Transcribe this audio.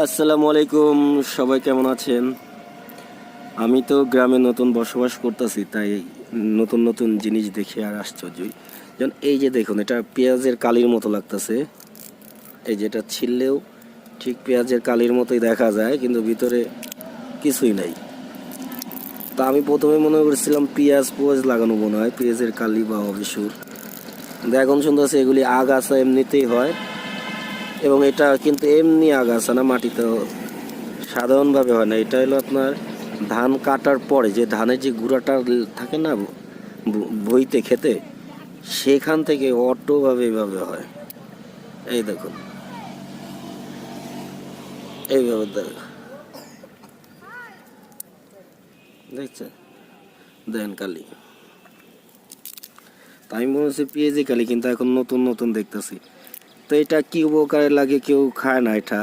আসসালামু আলাইকুম, সবাই কেমন আছেন? আমি তো গ্রামে নতুন বসবাস করতেছি, তাই নতুন নতুন জিনিস দেখে আর আশ্চর্যই। যেমন এই যে দেখুন, এটা পেঁয়াজের কালির মতো লাগতেছে। এই যেটা ছিললেও ঠিক পেঁয়াজের কালির মতোই দেখা যায়, কিন্তু ভিতরে কিছুই নাই। তা আমি প্রথমে মনে করছিলাম পেঁয়াজ লাগানো মনে হয়, পেঁয়াজের কালি বা অবিসুর। কিন্তু এখন শুনতেছি এগুলি আগাছা এমনিতেই হয়, এবং এটা কিন্তু এমনি আগাছা না, মাটিতে সাধারণভাবে হয় না। এটা হলো আপনার ধান কাটার পরে যে ধানের যে গুঁড়াটা থাকে না বইতে খেতে, সেখান থেকে অটোভাবে এইভাবে হয়। এই দেখুন, এইভাবে দেখছেন, দেন কালি। তাই আমি মনে হচ্ছে পেঁয়াজি কালি, কিন্তু এখন নতুন নতুন দেখতেছি। তো এটা কি উপকারে লাগে, কেউ খায় না এটা।